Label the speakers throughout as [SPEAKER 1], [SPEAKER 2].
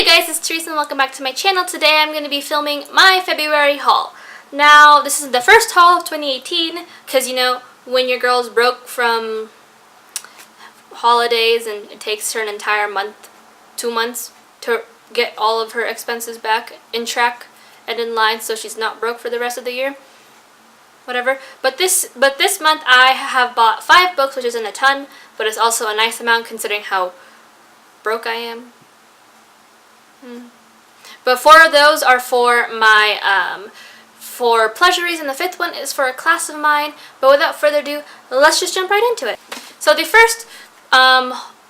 [SPEAKER 1] Hey guys, it's Teresa and welcome back to my channel. Today I'm going to be filming my February haul. Now, this is the first haul of 2018 because, you know, when your girl's broke from holidays and it takes her an entire month, 2 months to get all of her expenses back in track and in line so she's not broke for the rest of the year. Whatever. But this month I have bought 5 books, which isn't a ton, but it's also a nice amount considering how broke I am. But 4 of those are for my for pleasuries, and the 5th one is for a class of mine. But without further ado, let's just jump right into it. So the first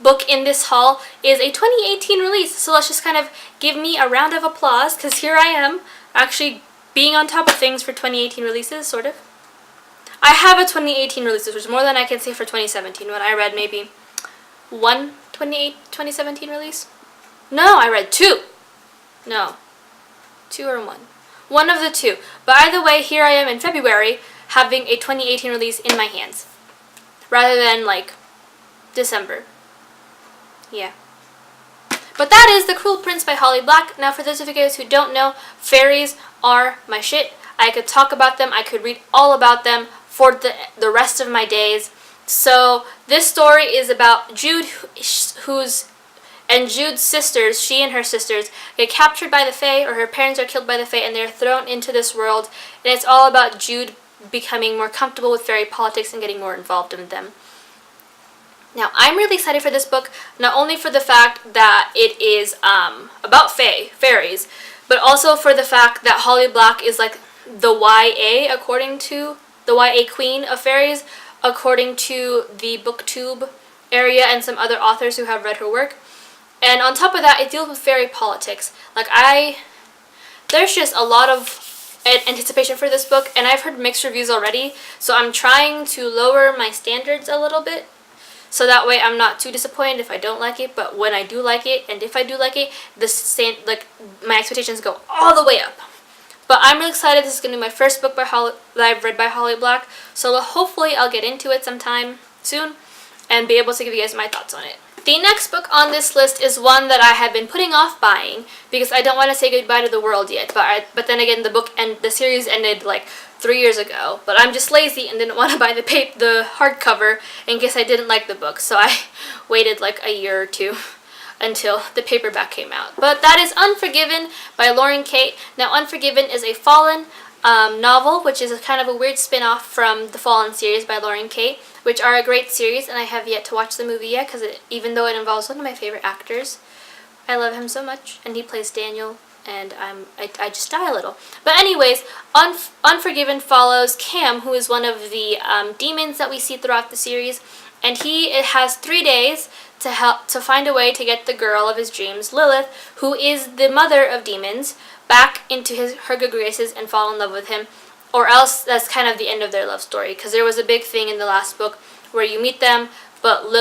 [SPEAKER 1] book in this haul is a 2018 release. So let's just kind of give me a round of applause because here I am actually being on top of things for 2018 releases, sort of. I have a 2018 release, which is more than I can say for 2017 when I read maybe one 2017 release. No, I read 2. No. 2 or 1. One of the 2. But either way, here I am in February having a 2018 release in my hands. Rather than, like, December. Yeah. But that is The Cruel Prince by Holly Black. Now, for those of you guys who don't know, fairies are my shit. I could talk about them. I could read all about them for the rest of my days. So, this story is about Jude, Jude's sisters, she and her sisters, get captured by the Fae, or her parents are killed by the Fae, and they're thrown into this world. And it's all about Jude becoming more comfortable with fairy politics and getting more involved in them. Now, I'm really excited for this book, not only for the fact that it is about fairies, but also for the fact that Holly Black is like the YA, according to the YA queen of fairies, according to the BookTube area and some other authors who have read her work. And on top of that, it deals with fairy politics. Like, there's just a lot of anticipation for this book, and I've heard mixed reviews already, so I'm trying to lower my standards a little bit, so that way I'm not too disappointed if I don't like it. But when I do like it, and if I do like it, my expectations go all the way up. But I'm really excited. This is going to be my first book that I've read by Holly Black, so hopefully I'll get into it sometime soon and be able to give you guys my thoughts on it. The next book on this list is one that I have been putting off buying because I don't want to say goodbye to the world yet. But then again, the series ended like 3 years ago. But I'm just lazy and didn't want to buy the hardcover in case I didn't like the book. So I waited like a year or 2 until the paperback came out. But that is Unforgiven by Lauren Kate. Now, Unforgiven is a Fallen novel, which is kind of a weird spin-off from the Fallen series by Lauren Kate, which are a great series, and I have yet to watch the movie yet, because even though it involves one of my favorite actors, I love him so much, and he plays Daniel, and I just die a little. But anyways, Unforgiven follows Cam, who is one of the demons that we see throughout the series, and he has 3 days to find a way to get the girl of his dreams, Lilith, who is the mother of demons, back into her good graces and fall in love with him, or else that's kind of the end of their love story. Because there was a big thing in the last book where you meet them, but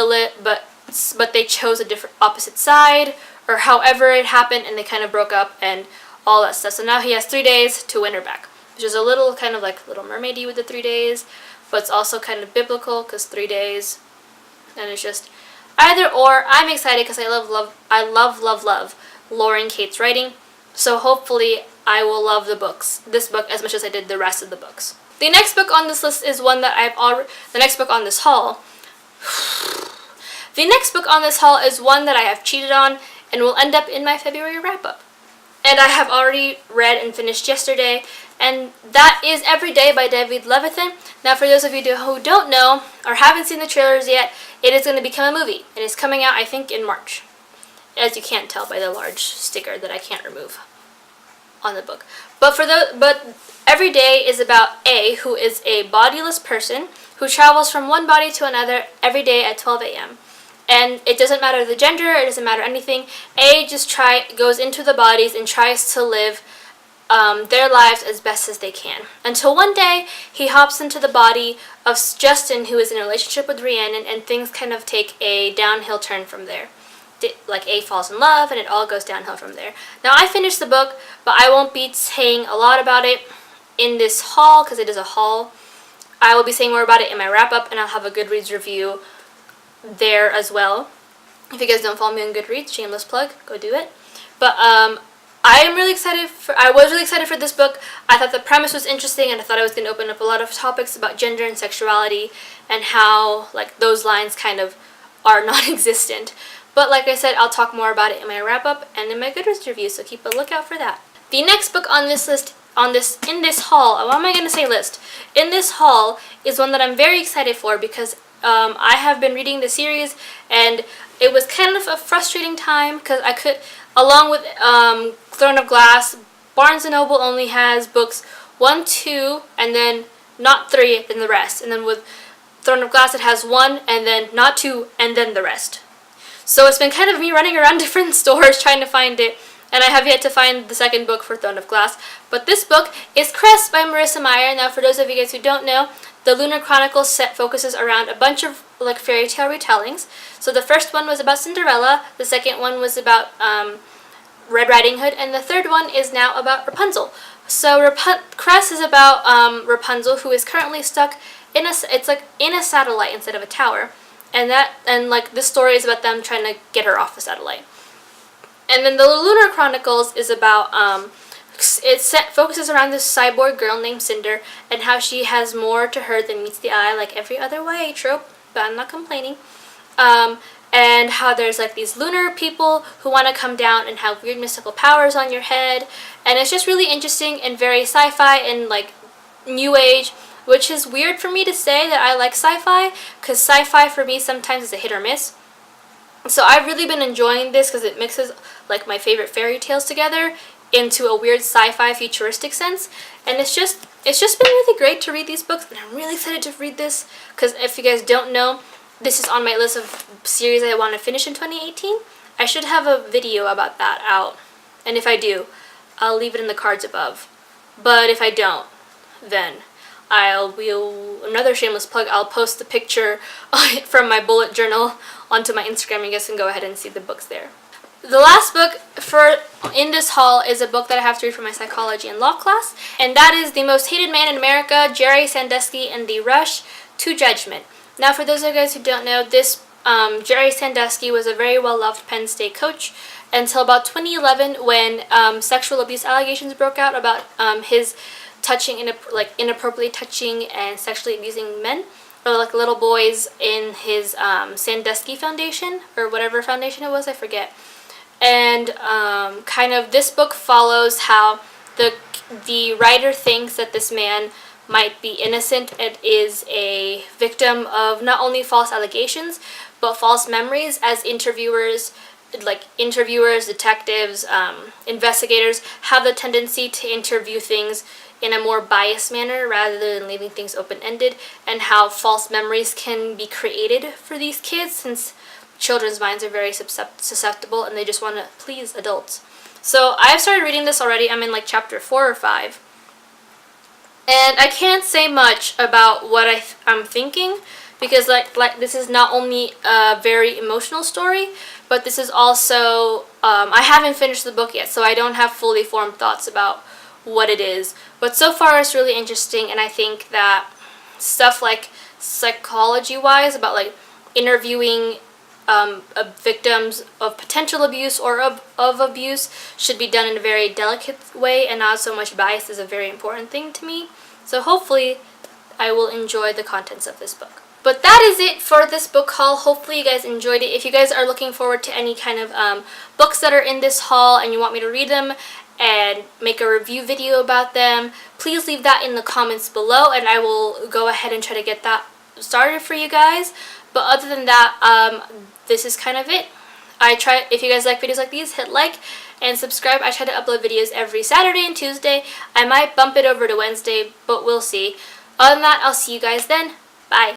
[SPEAKER 1] they chose a different opposite side, or however it happened, and they kind of broke up and all that stuff. So now he has 3 days to win her back, which is a little kind of like Little Mermaid-y with the 3 days, but it's also kind of biblical because 3 days, and it's just either or. I'm excited because I love Lauren Kate's writing. So hopefully I will love this book as much as I did the rest of the books. The next book on this list is one that the next book on this haul is one that I have cheated on and will end up in my February wrap-up. And I have already read and finished yesterday, and that is Every Day by David Levithan. Now, for those of you who don't know or haven't seen the trailers yet, it is going to become a movie. It is coming out, I think, in March, as you can't tell by the large sticker that I can't remove on the book. But Every Day is about A, who is a bodiless person who travels from one body to another every day at 12 a.m. And it doesn't matter the gender, it doesn't matter anything. A just goes into the bodies and tries to live their lives as best as they can. Until one day, he hops into the body of Justin, who is in a relationship with Rhiannon, and things kind of take a downhill turn from there. Like, A falls in love, and it all goes downhill from there. Now, I finished the book, but I won't be saying a lot about it in this haul, because it is a haul. I will be saying more about it in my wrap-up, and I'll have a Goodreads review there as well. If you guys don't follow me on Goodreads, shameless plug, go do it. But I was really excited for this book. I thought the premise was interesting, and I thought it was going to open up a lot of topics about gender and sexuality and how like those lines kind of are non-existent. But like I said, I'll talk more about it in my wrap-up and in my Goodreads review, so keep a lookout for that. The next book on this list, in this haul, why am I going to say list? In this haul is one that I'm very excited for because I have been reading the series, and it was kind of a frustrating time because I could, along with Throne of Glass, Barnes & Noble only has books 1, 2, and then not 3, and the rest. And then with Throne of Glass, it has 1, and then not 2, and then the rest. So it's been kind of me running around different stores trying to find it, and I have yet to find the second book for Throne of Glass. But this book is Cress by Marissa Meyer. Now, for those of you guys who don't know, the Lunar Chronicles set focuses around a bunch of like fairy tale retellings. So the first one was about Cinderella, the second one was about Red Riding Hood, and the third one is now about Rapunzel. So Cress is about Rapunzel, who is currently stuck in a satellite instead of a tower, and this story is about them trying to get her off the satellite. And then the Lunar Chronicles is about focuses around this cyborg girl named Cinder and how she has more to her than meets the eye, like every other YA trope, but I'm not complaining. And how there's like these lunar people who want to come down and have weird mystical powers on your head, and it's just really interesting and very sci-fi and like new age, which is weird for me to say that I like sci-fi, because sci-fi for me sometimes is a hit or miss. So I've really been enjoying this because it mixes like my favorite fairy tales together into a weird sci-fi futuristic sense, and it's just been really great to read these books, and I'm really excited to read this because if you guys don't know, this is on my list of series I want to finish in 2018. I should have a video about that out, and if I do, I'll leave it in the cards above. But if I don't, then another shameless plug, I'll post the picture from my bullet journal onto my Instagram, and you guys can go ahead and see the books there. The last book in this haul is a book that I have to read for my psychology and law class, and that is The Most Hated Man in America, Jerry Sandusky and the Rush to Judgment. Now, for those of you guys who don't know, this Jerry Sandusky was a very well-loved Penn State coach until about 2011 when sexual abuse allegations broke out about his inappropriately touching and sexually abusing men, or like little boys, in his Sandusky Foundation, or whatever foundation it was, I forget. And kind of this book follows how the writer thinks that this man might be innocent and is a victim of not only false allegations but false memories, as interviewers, detectives, investigators have the tendency to interview things in a more biased manner rather than leaving things open-ended, and how false memories can be created for these kids since children's minds are very susceptible and they just want to please adults. So I've started reading this already. I'm in like chapter 4 or 5. And I can't say much about what I'm thinking because like this is not only a very emotional story, but this is also, I haven't finished the book yet, so I don't have fully formed thoughts about what it is. But so far it's really interesting, and I think that stuff like psychology-wise about like interviewing victims of potential abuse or of abuse should be done in a very delicate way and not so much bias is a very important thing to me. So hopefully I will enjoy the contents of this book. But that is it for this book haul. Hopefully you guys enjoyed it. If you guys are looking forward to any kind of books that are in this haul and you want me to read them and make a review video about them, please leave that in the comments below and I will go ahead and try to get that started for you guys. But other than that, this is kind of it. If you guys like videos like these, hit like and subscribe. I try to upload videos every Saturday and Tuesday. I might bump it over to Wednesday, but we'll see. Other than that, I'll see you guys then. Bye.